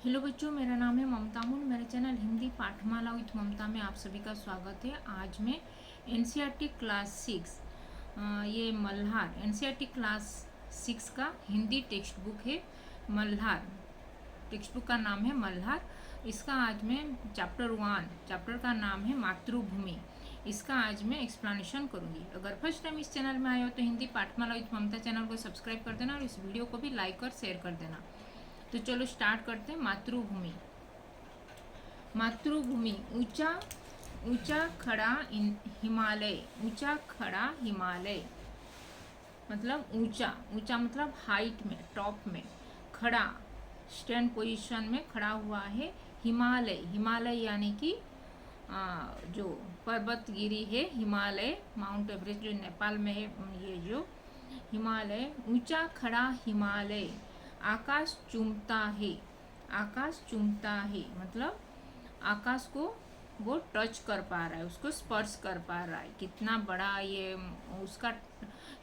Hello बच्चों, मेरा नाम है ममता हूँ। मेरे चैनल हिंदी पाठमाला विथ ममता में आप सभी का स्वागत है। आज मैं एनसीईआरटी क्लास 6 ये मल्हार एनसीईआरटी क्लास 6 का हिंदी टेक्स्ट बुक है मल्हार। टेक्स्ट बुक का नाम है मल्हार। इसका आज मैं चैप्टर का नाम है मातृभूमि। इसका आज मैं एक्सप्लेनेशन करूंगी। अगर फर्स्ट टाइम इस चैनल में आए हो तो हिंदी पाठमाला विथ ममता चैनल को सब्सक्राइब कर देना और इस वीडियो को भी लाइक और शेयर कर देना। तो चलो स्टार्ट करते हैं। मातृभूमि। मातृभूमि ऊंचा ऊंचा खड़ा हिमालय। ऊंचा खड़ा हिमालय मतलब ऊंचा ऊंचा मतलब हाइट में, टॉप में। खड़ा स्टैंड पोजीशन में खड़ा हुआ है। हिमालय हिमालय यानी कि जो पर्वतगिरी है हिमालय, माउंट एवरेस्ट जो नेपाल में है, ये जो हिमालय। ऊंचा खड़ा हिमालय आकाश चूमता है। आकाश चूमता है मतलब आकाश को वो टच कर पा रहा है, उसको स्पर्श कर पा रहा है। कितना बड़ा ये उसका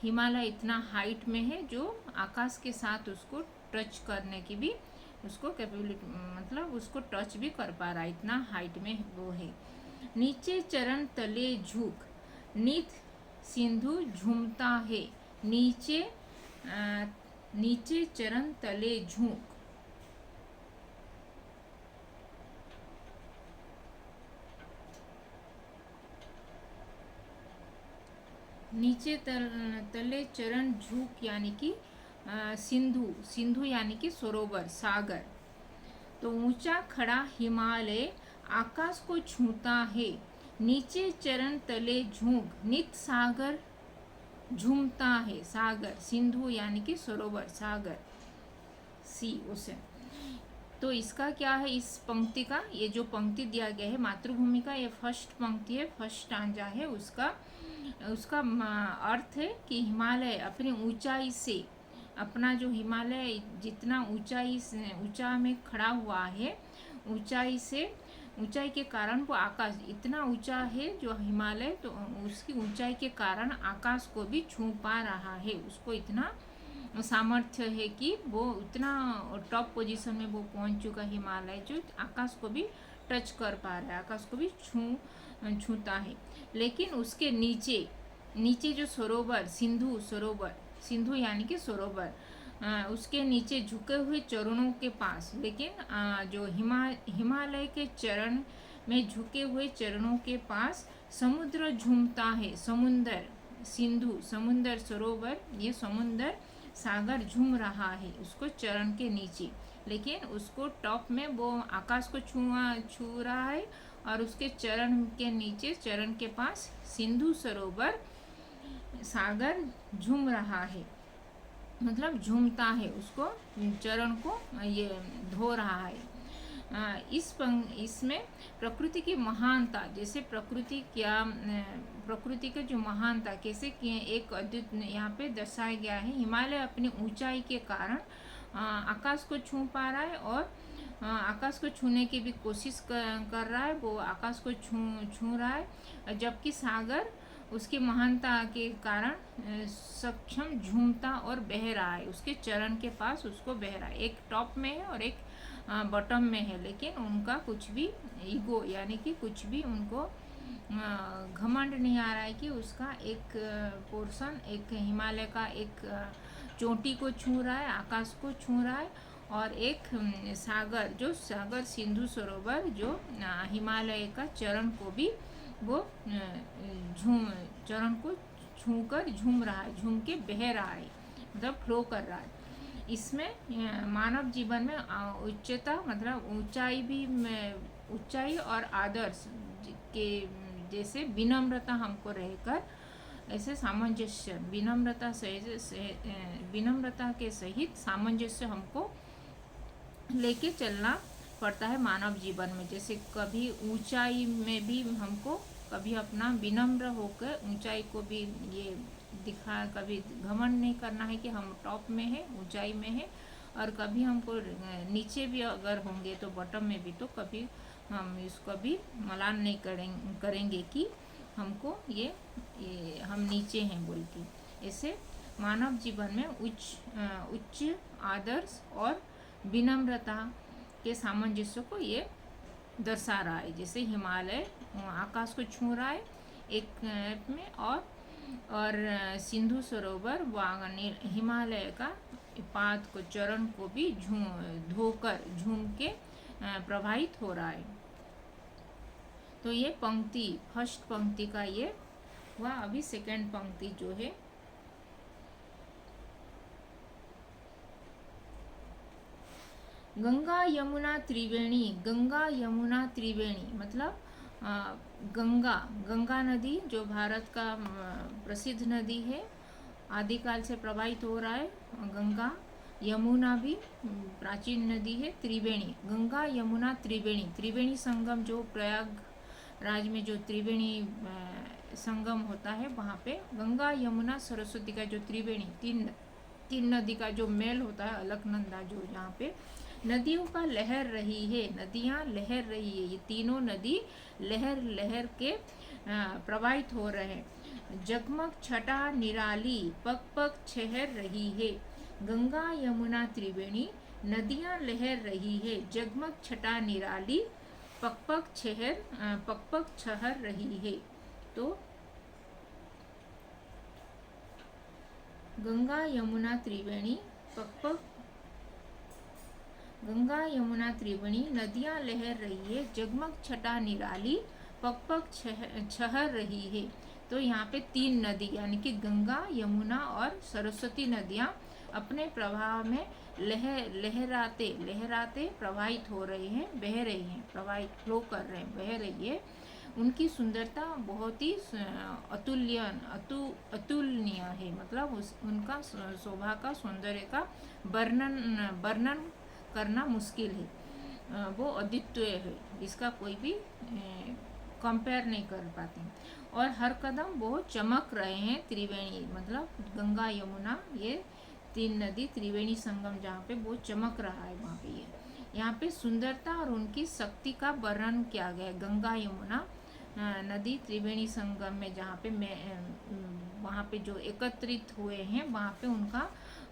हिमालय इतना हाइट में है जो आकाश के साथ उसको टच करने की भी उसको कैपेबिलिटी, मतलब उसको टच भी कर पा रहा है, इतना हाइट में वो है। नीचे चरण तले झुक नित सिंधु झूमता है। नीचे नीचे चरण तले झुक। नीचे तले चरण झुक यानी कि सिंधु सिंधु यानी कि सरोवर, सागर। तो ऊंचा खड़ा हिमालय आकाश को छूता है। नीचे चरण तले झुक नित सागर झूमता है। सागर सिंधु यानी कि सरोवर, सागर, सी, ओशन। तो इसका क्या है, इस पंक्ति का ये जो पंक्ति दिया गया है मातृभूमि का, ये फर्स्ट पंक्ति है, फर्स्ट स्टांजा है। उसका उसका अर्थ है कि हिमालय अपनी ऊंचाई से, अपना जो हिमालय जितना ऊंचा में खड़ा हुआ है, ऊंचाई से, ऊंचाई के कारण वो आकाश इतना ऊंचा है जो हिमालय, तो उसकी ऊंचाई के कारण आकाश को भी छू पा रहा है। उसको इतना सामर्थ्य है कि वो उतना टॉप पोजीशन में वो पहुंच चुका हिमालय, जो आकाश को भी टच कर पा रहा है, आकाश को भी छूता है। लेकिन उसके नीचे नीचे जो सरोवर, सिंधु सरोवर, सिंधु यानी कि सरोवर, उसके नीचे झुके हुए चरणों के पास, लेकिन जो हिमालय के चरण में झुके हुए चरणों के पास समुद्र झूमता है। समुंदर, सिंधु समुंदर, सरोवर ये समुंदर, सागर झूम रहा है उसको चरण के नीचे, लेकिन उसको टॉप में वो आकाश को छू रहा है और उसके चरण के नीचे, चरण के पास सिंधु सरोवर, सागर झूम रहा है, मतलब झूमता है, उसको चरण को ये धो रहा है। इसमें प्रकृति की महानता, जैसे प्रकृति के जो महानता कैसे कि एक अद्भुत यहाँ पे दर्शाया गया है। हिमालय अपनी ऊंचाई के कारण आकाश को छू पा रहा है और आकाश को छूने की भी कोशिश कर रहा है, वो आकाश को छू रहा है, जबकि सागर उसकी महानता के कारण सक्षम झूमता और बह रहा है, उसके चरण के पास उसको बह रहा है। एक टॉप में है और एक बॉटम में है, लेकिन उनका कुछ भी ईगो यानी कि कुछ भी उनको घमंड नहीं आ रहा है कि उसका एक पोर्शन, एक हिमालय का एक चोटी को छू रहा है, आकाश को छू रहा है, और एक सागर, जो सागर सिंधु सरोवर जो हिमालय का चरण को भी वो चरण को छूकर झूम रहा है, झूम के बह रहा है, मतलब फ्लो कर रहा है। इसमें मानव जीवन में उच्चता मतलब ऊंचाई और आदर्श के जैसे विनम्रता हमको रहकर, ऐसे सामंजस्य, विनम्रता के सहित सामंजस्य हमको लेके चलना पड़ता है मानव जीवन में। जैसे कभी ऊंचाई में भी हमको कभी अपना विनम्र होकर ऊंचाई को भी ये कभी घमंड नहीं करना है कि हम टॉप में है, ऊंचाई में है, और कभी हमको नीचे भी अगर होंगे तो बॉटम में भी, तो कभी हम इसको भी मलान नहीं करेंगे कि हमको ये हम नीचे हैं बोल के। ऐसे मानव जीवन में उच्च आदर्श और विनम्रता के सामंजस्य को ये दर्शा रहा है। जैसे हिमालय आकाश को छू रहा है एक में, और सिंधु सरोवर हिमालय का पाद को, चरण को भी धोकर झूम के प्रवाहित हो रहा है। तो ये पंक्ति फर्स्ट पंक्ति का ये हुआ। अभी सेकंड पंक्ति जो है, गंगा यमुना त्रिवेणी। गंगा यमुना त्रिवेणी मतलब गंगा नदी जो भारत का प्रसिद्ध नदी है, आदिकाल से प्रवाहित हो रहा है। गंगा यमुना भी प्राचीन नदी है। त्रिवेणी, गंगा यमुना त्रिवेणी, त्रिवेणी संगम जो प्रयागराज में जो त्रिवेणी संगम होता है, वहाँ पे गंगा यमुना सरस्वती का जो त्रिवेणी तीन नदी का जो मेल होता है, अलकनंदा, जो यहाँ पे नदियों का लहर रही है, नदियाँ लहर रही है। ये तीनों नदी लहर लहर के प्रवाहित हो रहे हैं। जगमग छटा निराली पग पग छहर रही है। गंगा यमुना त्रिवेणी, नदियाँ लहर रही है, जगमग छटा निराली पग पग छहर रही है। तो गंगा यमुना त्रिवेणी गंगा यमुना त्रिवेणी, नदियाँ लहर रही है, जगमग छटा निराली पग पग छहर रही है। तो यहाँ पे तीन नदी यानी कि गंगा यमुना और सरस्वती नदियाँ अपने प्रवाह में लहराते प्रवाहित हो रहे हैं, बह रही हैं, प्रवाहित फ्लो कर रहे हैं, बह रही है। उनकी सुंदरता बहुत ही अतुलनीय है। मतलब उनका शोभा का, सौंदर्य का वर्णन करना मुश्किल है। वो अद्वितीय है, इसका कोई भी कंपेयर नहीं कर पाते। और हर कदम बहुत चमक रहे हैं। त्रिवेणी मतलब गंगा यमुना, ये तीन नदी त्रिवेणी संगम जहाँ पे बहुत चमक रहा है, वहाँ पे ये यहाँ पे सुंदरता और उनकी शक्ति का वर्णन किया गया है। गंगा यमुना नदी त्रिवेणी संगम में जहाँ पे वहाँ पे जो एकत्रित हुए हैं, वहाँ पे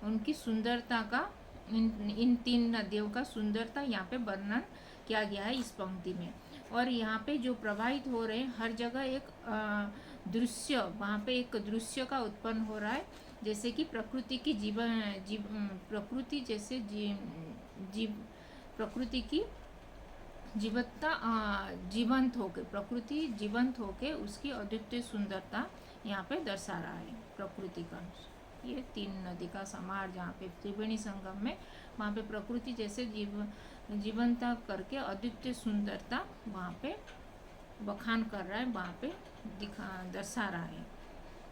उनकी सुंदरता का, इन तीन नदियों का सुंदरता यहाँ पे वर्णन किया गया है इस पंक्ति में। और यहाँ पे जो प्रवाहित हो रहे हैं, हर जगह एक दृश्य, वहाँ पे एक दृश्य का उत्पन्न हो रहा है। जैसे कि प्रकृति की प्रकृति जैसे प्रकृति की जीवंत होके, प्रकृति जीवंत होके उसकी अद्वितीय सुंदरता यहाँ पे दर्शा रहा है प्रकृति का। ये तीन नदी का समाहार जहाँ पे त्रिवेणी संगम में, वहाँ पे प्रकृति जैसे जीवंता करके अद्वितीय सुंदरता वहाँ पे बखान कर रहा है, वहाँ पे दर्शा रहा है।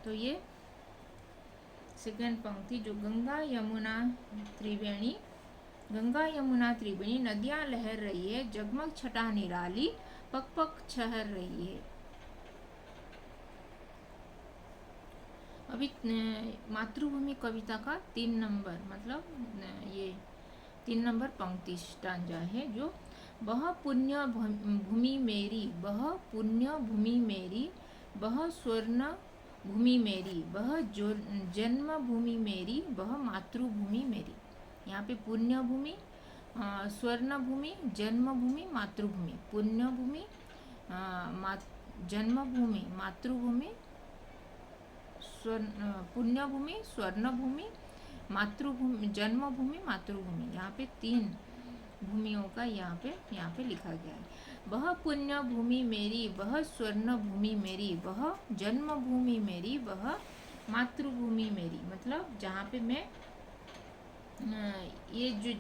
तो ये सेकंड पंक्ति जो गंगा यमुना त्रिवेणी, गंगा यमुना त्रिवेणी, नदियाँ लहर रही है, जगमग छटा निराली पग पग छहर रही है। अभी मातृभूमि कविता का 3 नंबर, मतलब ये 3 नंबर पंक्ति स्टांजा है जो, वह पुण्य भूमि मेरी, वह पुण्य भूमि मेरी, वह स्वर्ण भूमि मेरी, वह जन्म भूमि मेरी, वह मातृभूमि मेरी। यहाँ पे पुण्य भूमि, स्वर्ण भूमि, जन्मभूमि, मातृभूमि। पुण्य भूमि, जन्मभूमि, मातृभूमि, पुण्यभूमि, स्वर्णभूमि, मातृभूमि, जन्मभूमि, मातृभूमि। यहाँ पे 3 भूमियों का यहाँ पे लिखा गया है। वह पुण्य भूमि मेरी, वह स्वर्ण भूमि मेरी, वह जन्मभूमि मेरी, वह मातृभूमि मेरी। मतलब जहाँ पे मैं ये जो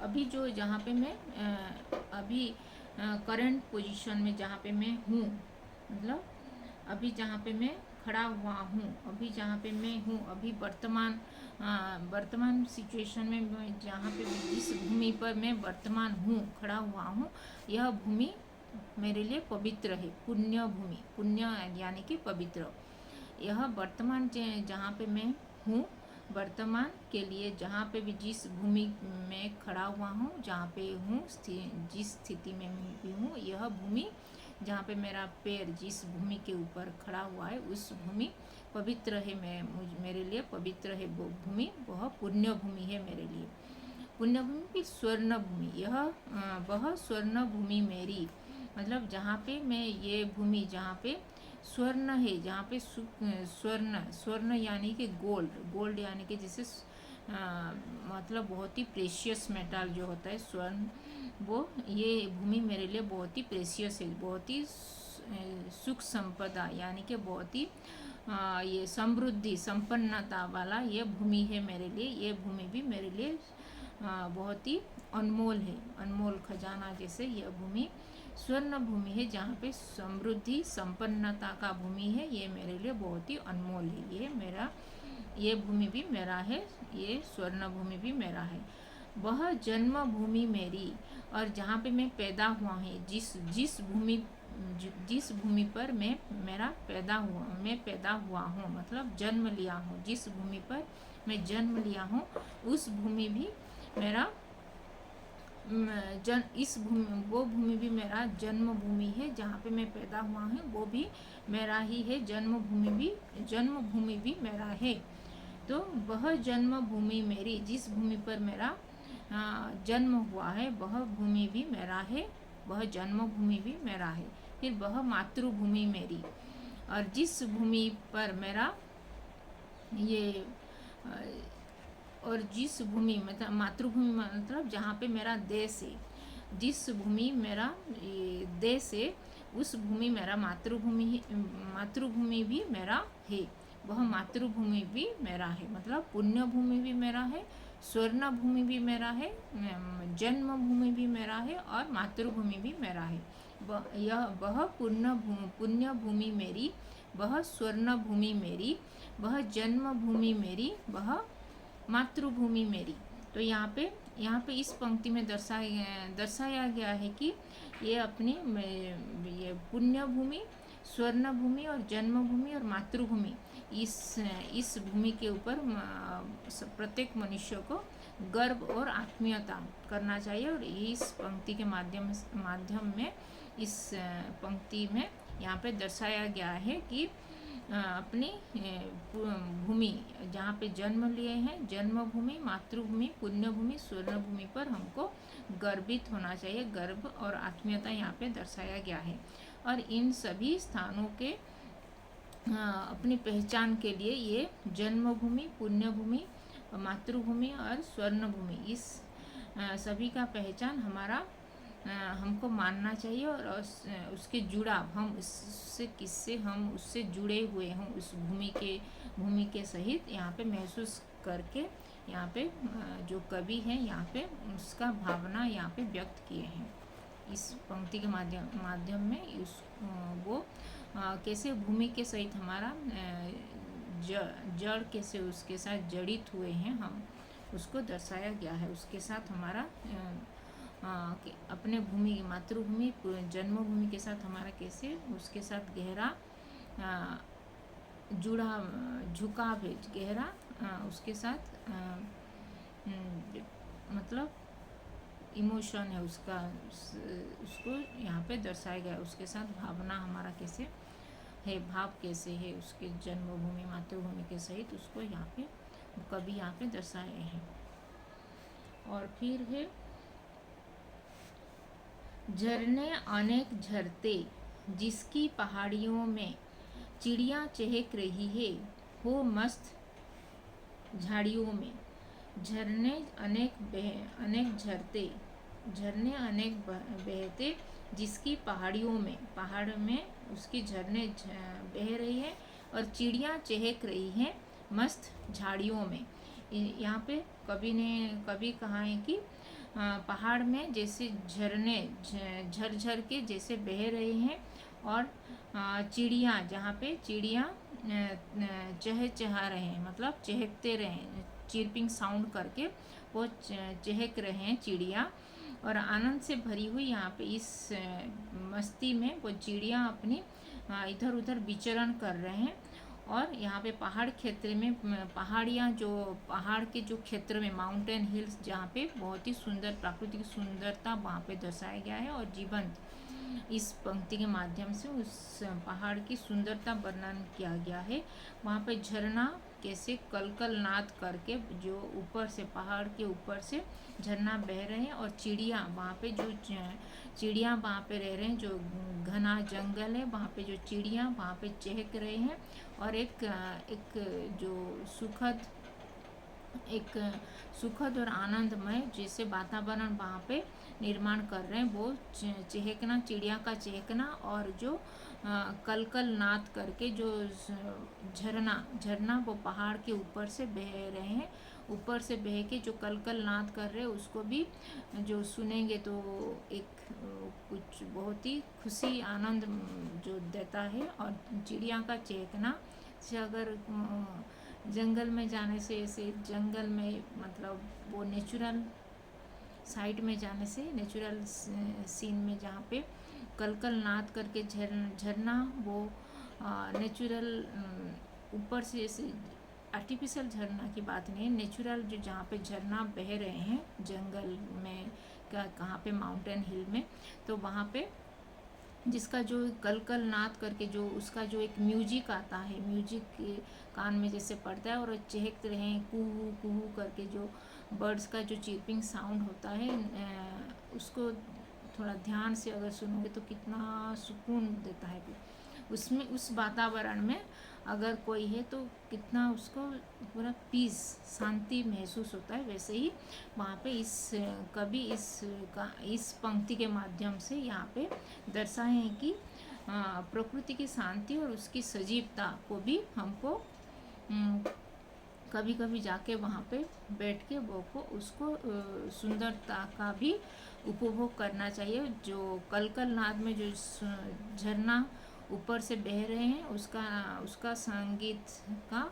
अभी जो जहाँ पे मैं अभी करंट पोजीशन में जहाँ पे मैं हूँ, मतलब अभी जहाँ पे मैं खड़ा हुआ हूँ, अभी जहाँ पे मैं हूँ, अभी वर्तमान सिचुएशन में मैं जहाँ पे जिस भूमि पर मैं वर्तमान हूँ, खड़ा हुआ हूँ, यह भूमि मेरे लिए पवित्र है। पुण्य भूमि, पुण्य यानी कि पवित्र। यह वर्तमान जहाँ पे मैं हूँ, वर्तमान के लिए जहाँ पे भी जिस भूमि में खड़ा हुआ हूँ, जहाँ पे हूँ, जिस स्थिति में भी हूँ, यह भूमि जहाँ पे मेरा पैर जिस भूमि के ऊपर खड़ा हुआ है, उस भूमि पवित्र है, मेरे लिए पवित्र है वो भूमि, वह पुण्य भूमि है मेरे लिए। पुण्य भूमि भी स्वर्ण भूमि, यह वह स्वर्ण भूमि मेरी, मतलब जहाँ पे मैं ये भूमि जहाँ पे स्वर्ण है, जहाँ पे स्वर्ण, स्वर्ण यानी कि गोल्ड, गोल्ड यानी कि जैसे मतलब बहुत ही प्रेशियस मेटल जो होता है स्वर्ण, वो ये भूमि मेरे लिए बहुत ही प्रेशियस है, बहुत ही सुख संपदा यानी कि बहुत ही ये समृद्धि संपन्नता वाला ये भूमि है मेरे लिए। ये भूमि भी मेरे लिए बहुत ही अनमोल है, अनमोल खजाना जैसे यह भूमि स्वर्ण भूमि है, जहाँ पे समृद्धि संपन्नता का भूमि है, ये मेरे लिए बहुत ही अनमोल है। ये मेरा, ये भूमि भी मेरा है, ये स्वर्ण भूमि भी मेरा है। वह जन्मभूमि मेरी, और जहाँ पे मैं पैदा हुआ है, जिस भूमि पर मैं पैदा हुआ हूँ, मतलब जन्म लिया हूँ, जिस भूमि पर मैं जन्म लिया हूँ उस भूमि भी मेरा वो भूमि भी मेरा जन्मभूमि है, जहाँ पे मैं पैदा हुआ हूँ वो भी मेरा ही है, जन्मभूमि भी मेरा है। तो वह जन्मभूमि मेरी, जिस भूमि पर मेरा जन्म हुआ है वह भूमि भी मेरा है, वह जन्मभूमि भी मेरा है। फिर वह मातृभूमि मेरी, और जिस भूमि पर मेरा ये और जिस भूमि मतलब मातृभूमि मतलब जहाँ पे मेरा देश है, जिस भूमि मेरा ये देश है उस भूमि मेरा मातृभूमि भी मेरा है, वह मातृभूमि भी मेरा है, मतलब पुण्य भूमि भी मेरा है, स्वर्ण भूमि भी मेरा है, जन्मभूमि भी मेरा है और मातृभूमि भी मेरा है। वह पुण्य भूमि मेरी, वह स्वर्ण भूमि मेरी, वह जन्मभूमि मेरी, वह मातृभूमि मेरी। तो यहाँ पे इस पंक्ति में दर्शाया गया है कि ये अपनी ये पुण्य भूमि, स्वर्ण भूमि और जन्मभूमि और मातृभूमि, इस भूमि के ऊपर प्रत्येक मनुष्य को गर्व और आत्मीयता करना चाहिए। और इस पंक्ति के माध्यम में इस पंक्ति में यहाँ पे दर्शाया गया है कि अपनी भूमि जहाँ पे जन्म लिए हैं, जन्मभूमि, मातृभूमि, पुण्यभूमि, स्वर्णभूमि पर हमको गर्वित होना चाहिए। गर्व और आत्मीयता यहाँ पे दर्शाया गया है। और इन सभी स्थानों के अपनी पहचान के लिए ये जन्मभूमि, पुण्यभूमि, मातृभूमि और स्वर्णभूमि, इस सभी का पहचान हमको मानना चाहिए। और उसके जुड़ाव हम उससे जुड़े हुए हों, उस भूमि के सहित यहाँ पे महसूस करके यहाँ पे जो कवि हैं यहाँ पे उसका भावना यहाँ पे व्यक्त किए हैं। इस पंक्ति के माध्यम में वो कैसे भूमि के सहित हमारा जड़ कैसे उसके साथ जड़ित हुए हैं, हम उसको दर्शाया गया है। उसके साथ हमारा अपने भूमि, मातृभूमि, जन्मभूमि के साथ हमारा कैसे उसके साथ गहरा झुकाव है, गहरा उसके साथ मतलब इमोशन है उसको यहाँ पे दर्शाया गया है। उसके साथ भावना हमारा कैसे है, भाव कैसे है उसके जन्मभूमि, मातृभूमि के सहित, उसको यहाँ पे कवि यहाँ पे दर्शाए हैं। और फिर है झरने अनेक झरते, जिसकी पहाड़ियों में चिड़िया चहक रही है, हो मस्त झाड़ियों में। झरने अनेक झरते, झरने अनेक बहते, जिसकी पहाड़ में उसकी झरने बह रही है और चिड़िया चहक रही है मस्त झाड़ियों में। यहाँ पे कवि कहा है कि पहाड़ में जैसे झरने झरझर के जैसे बह रहे हैं, और चिड़िया, जहाँ पे चिड़िया चहचहा रहे हैं, मतलब चहकते रहे, चिरपिंग साउंड करके वो चहक रहे हैं चिड़िया, और आनंद से भरी हुई यहाँ पे इस मस्ती में वो चिड़िया अपनी इधर उधर विचरण कर रहे हैं। और यहाँ पे पहाड़ क्षेत्र में पहाड़ के जो क्षेत्र में माउंटेन हिल्स, जहाँ पे बहुत ही सुंदर प्राकृतिक सुंदरता वहाँ पे दर्शाया गया है, और जीवंत इस पंक्ति के माध्यम से उस पहाड़ की सुंदरता वर्णन किया गया है। वहाँ पे झरना कैसे कलकल नाद करके जो ऊपर से पहाड़ के ऊपर से झरना बह रहे हैं, और चिड़िया वहाँ पे जो चिड़िया वहाँ पे रह रहे हैं, जो घना जंगल है वहाँ पे जो चिड़िया वहाँ पे चहक रहे हैं, और एक जो सुखद और आनंदमय जैसे वातावरण वहाँ पे निर्माण कर रहे हैं। वो चहकना, चिड़िया का चहकना, और जो कलकल नाद करके जो झरना वो पहाड़ के ऊपर से बह रहे हैं, ऊपर से बह के जो कलकल नाद कर रहे हैं, उसको भी जो सुनेंगे तो एक कुछ बहुत ही खुशी आनंद जो देता है। और चिड़िया का चहकना से अगर जंगल में जाने से, ऐसे जंगल में मतलब वो नेचुरल साइड में जाने से, नेचुरल सीन में जहाँ पे कलकल नाद करके झरना वो नेचुरल ऊपर से, ऐसे आर्टिफिशियल झरना की बात नहीं है, नेचुरल जो जहाँ पे झरना बह रहे हैं जंगल में, कहाँ पे माउंटेन हिल में, तो वहाँ पे जिसका जो कलकल नाद करके जो उसका जो एक म्यूजिक आता है, म्यूजिक कान में जैसे पड़ता है और चहकते रहे कुहू कुहू करके, जो बर्ड्स का जो चिरपिंग साउंड होता है, उसको थोड़ा ध्यान से अगर सुनोगे तो कितना सुकून देता है। उसमें उस वातावरण में अगर कोई है तो कितना उसको पूरा पीस, शांति महसूस होता है। वैसे ही वहाँ पे इस कवि इस पंक्ति के माध्यम से यहाँ पे दर्शाए हैं कि प्रकृति की शांति और उसकी सजीवता को भी हमको कभी कभी जाके वहाँ पे बैठ के वो को उसको सुंदरता का भी उपभोग करना चाहिए। जो कलकल नाद में जो झरना ऊपर से बह रहे हैं, उसका संगीत का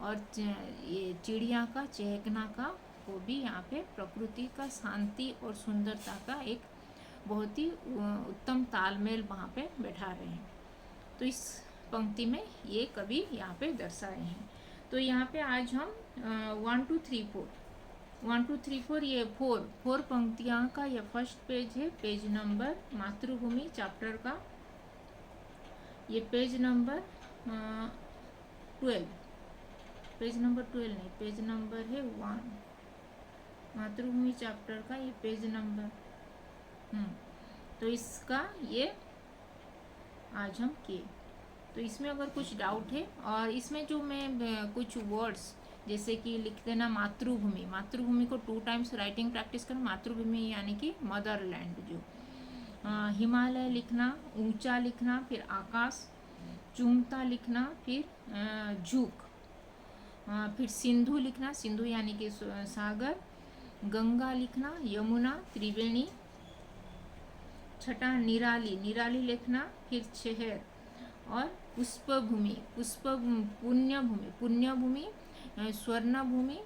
और ये चिड़िया का चहकना का, वो भी यहाँ पे प्रकृति का शांति और सुंदरता का एक बहुत ही उत्तम तालमेल वहाँ पे बैठा रहे हैं। तो इस पंक्ति में ये कवि यहाँ पे दर्शाए हैं। तो यहाँ पे आज हम 1 2 3 4 ये फोर पंक्तियाँ का ये फर्स्ट पेज है, पेज नंबर मातृभूमि चैप्टर का, ये पेज नंबर 12, पेज नंबर 12 नहीं, पेज नंबर है 1, मातृभूमि चैप्टर का ये पेज नंबर तो इसका ये आज हम किए। तो इसमें अगर कुछ डाउट है, और इसमें जो मैं कुछ वर्ड्स जैसे कि लिख देना मातृभूमि, मातृभूमि को 2 टाइम्स राइटिंग प्रैक्टिस करो, मातृभूमि यानी कि मदरलैंड, जो हिमालय लिखना, ऊंचा लिखना, फिर आकाश, चूमता लिखना, फिर झुक, फिर सिंधु लिखना, सिंधु यानी कि सागर, गंगा लिखना, यमुना, त्रिवेणी, छठा निराली, निराली लिखना, फिर शहर, और पुष्पभूमि, पुण्यभूमि, पुण्यभूमि, स्वर्णभूमि,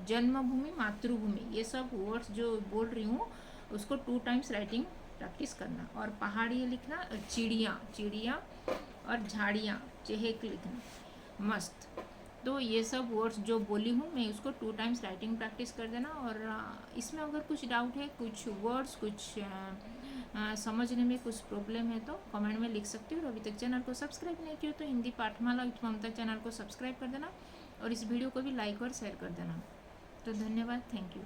जन्मभूमि, मातृभूमि, ये सब वर्ड्स जो बोल रही हूँ उसको 2 टाइम्स राइटिंग प्रैक्टिस करना। और पहाड़ी लिखना, चिड़िया, चिड़िया, और झाड़ियाँ, चहक लिखना, मस्त। तो ये सब वर्ड्स जो बोली हूँ मैं उसको 2 टाइम्स राइटिंग प्रैक्टिस कर देना। और इसमें अगर कुछ डाउट है, कुछ वर्ड्स कुछ समझने में कुछ प्रॉब्लम है तो कमेंट में लिख सकते हो। और अभी तक चैनल को सब्सक्राइब नहीं किया तो हिंदी पाठमाला विथ ममता चैनल को सब्सक्राइब कर देना, और इस वीडियो को भी लाइक और शेयर कर देना। तो धन्यवाद, थैंक यू।